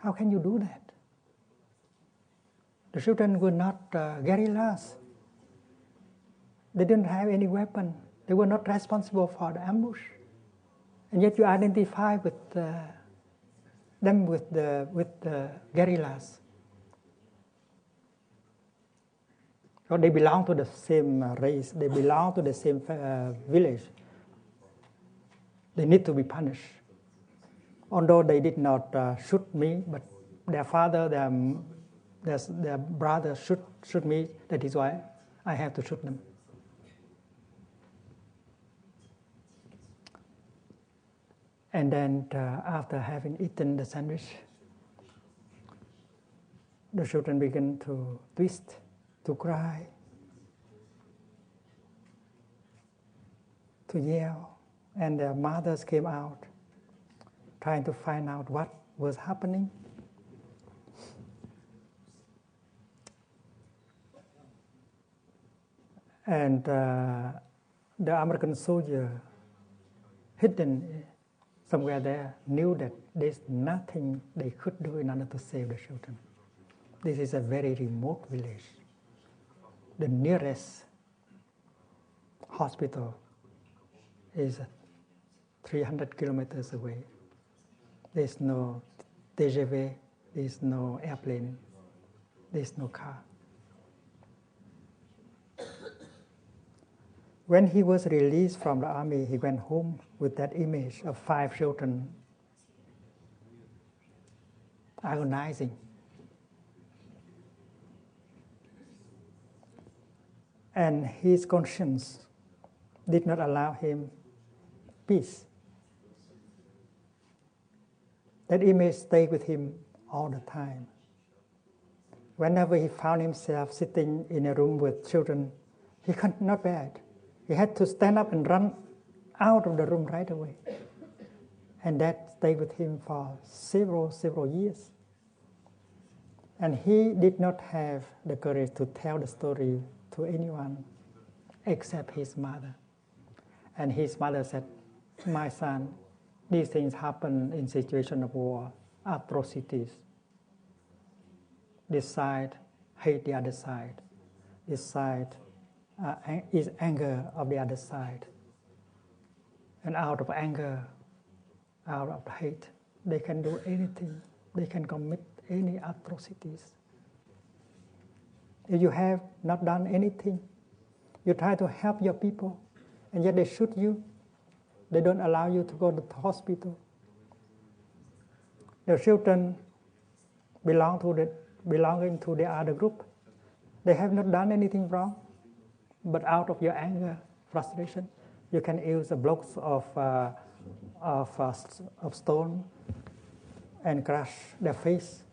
How can you do that? The children were not guerrillas. They didn't have any weapon. They were not responsible for the ambush. And yet you identify with them with the guerrillas. So they belong to the same race. They belong to the same village. They need to be punished. Although they did not shoot me, but their father, their brother shoot me. That is why I have to shoot them. And then after having eaten the sandwich, the children began to twist, to cry, to yell, and their mothers came out, trying to find out what was happening. And the American soldier, hidden somewhere there, knew that there's nothing they could do in order to save the children. This is a very remote village. The nearest hospital is 300 kilometers away. There's no TGV, there's no airplane, there's no car. When he was released from the army, he went home with that image of 5 children agonizing. And his conscience did not allow him peace. That image stayed with him all the time. Whenever he found himself sitting in a room with children, he could not bear it. He had to stand up and run out of the room right away. And that stayed with him for several years. And he did not have the courage to tell the story to anyone except his mother. And his mother said, "My son, these things happen in situation of war, atrocities. This side hate the other side. This side is anger of the other side. And out of anger, out of hate, they can do anything. They can commit any atrocities. If you have not done anything, you try to help your people, and yet they shoot you. They don't allow you to go to the hospital. The children belonging to the other group, they have not done anything wrong. But out of your anger, frustration, you can use blocks of stone and crush their faces.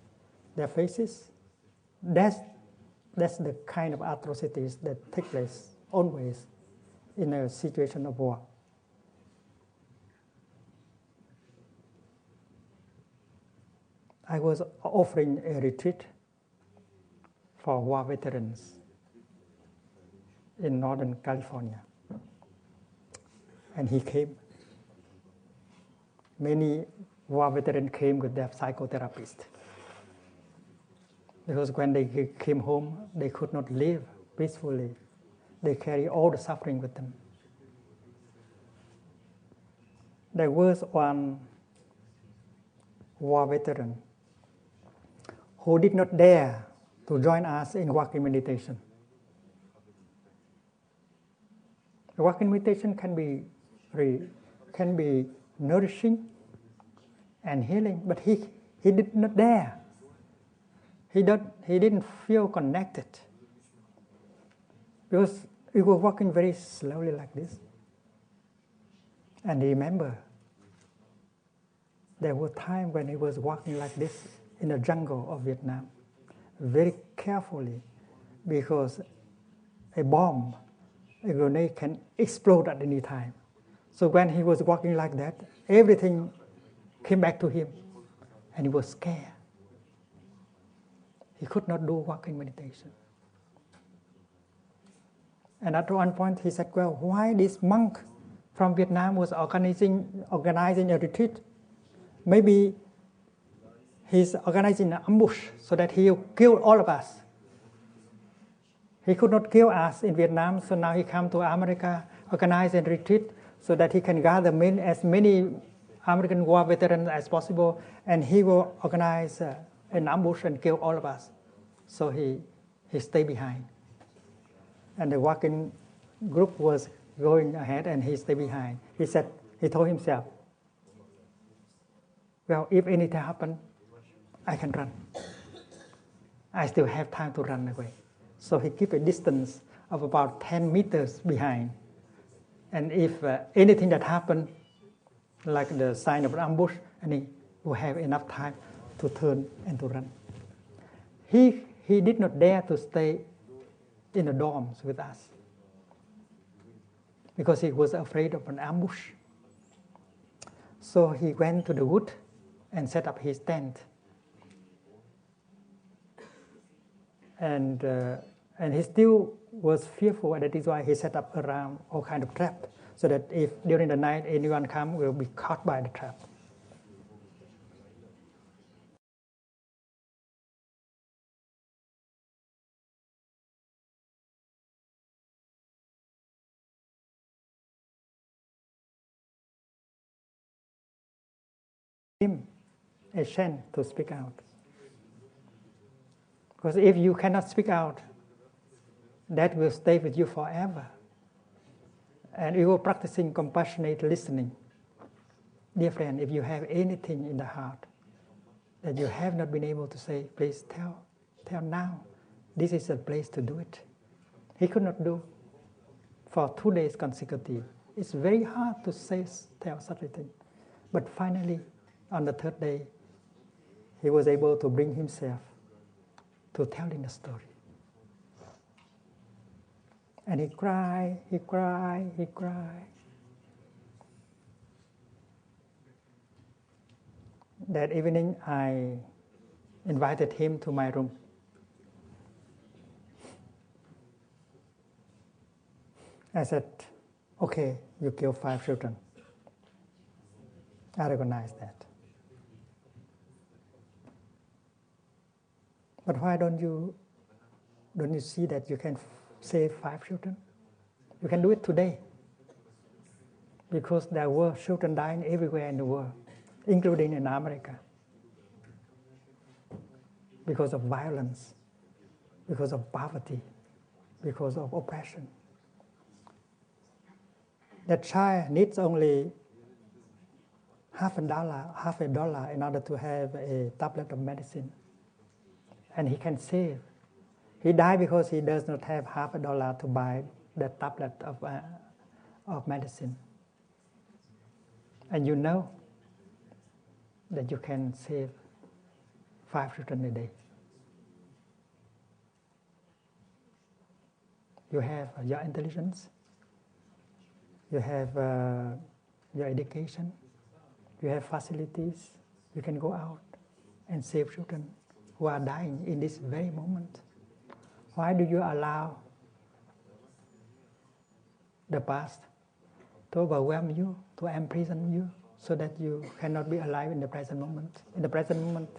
That's the kind of atrocities that take place always in a situation of war. I was offering a retreat for war veterans in Northern California. And he came. Many war veterans came with their psychotherapist. Because when they came home, they could not live peacefully. They carry all the suffering with them. There was one war veteran who did not dare to join us in walking meditation. The walking meditation can be nourishing and healing, but he did not dare. He didn't feel connected because he was walking very slowly like this. And remember, there were times when he was walking like this in the jungle of Vietnam, very carefully, because a bomb, a grenade can explode at any time. So when he was walking like that, everything came back to him, and he was scared. He could not do walking meditation. And at one point he said, well, why this monk from Vietnam was organizing a retreat? Maybe he's organizing an ambush so that he'll kill all of us. He could not kill us in Vietnam, so now he come to America, organize and retreat so that he can gather as many American war veterans as possible, and he will organize an ambush and kill all of us. So he stayed behind. And the walking group was going ahead, and he stayed behind. He told himself, well, if anything happens, I can run. I still have time to run away. So he keep a distance of about 10 meters behind. And if anything that happened, like the sign of an ambush, and he will have enough time to turn and to run. He did not dare to stay in the dorms with us because he was afraid of an ambush. So he went to the wood and set up his tent. And he still was fearful, and that is why he set up around all kind of trap, so that if during the night anyone come, will be caught by the trap. Him a chance to speak out. Because if you cannot speak out, that will stay with you forever. And you are practicing compassionate listening. Dear friend, if you have anything in the heart that you have not been able to say, please tell now. This is the place to do it. He could not do for 2 days consecutive. It's very hard to tell such a thing. But finally, on the 3rd day, he was able to bring himself to telling the story. And he cried. That evening, I invited him to my room. I said, okay, you killed 5 children. I recognize that. But why don't you see that you can save 5 children? You can do it today. Because there were children dying everywhere in the world, including in America. Because of violence, because of poverty, because of oppression. That child needs only half a dollar in order to have a tablet of medicine. And he can save. He died because he does not have half a dollar to buy the tablet of medicine. And you know that you can save 5 children a day. You have your intelligence, you have your education, you have facilities, you can go out and save children who are dying in this very moment. Why do you allow the past to overwhelm you, to imprison you, so that you cannot be alive in the present moment? In the present moment,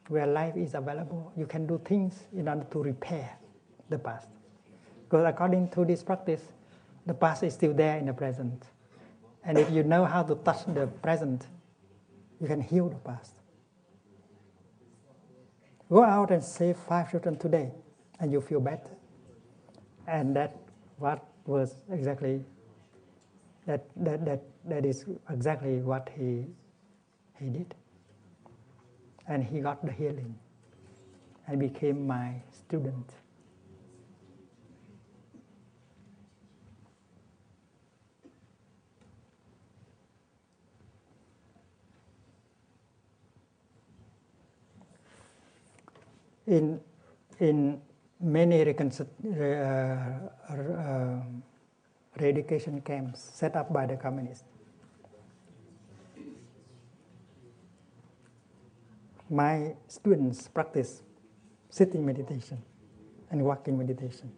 where life is available, you can do things in order to repair the past. Because according to this practice, the past is still there in the present. And if you know how to touch the present, you can heal the past. Go out and save 5 children today, and you feel better. And that is exactly what he did. And he got the healing and became my student. In many re-education camps set up by the communists, my students practice sitting meditation and walking meditation.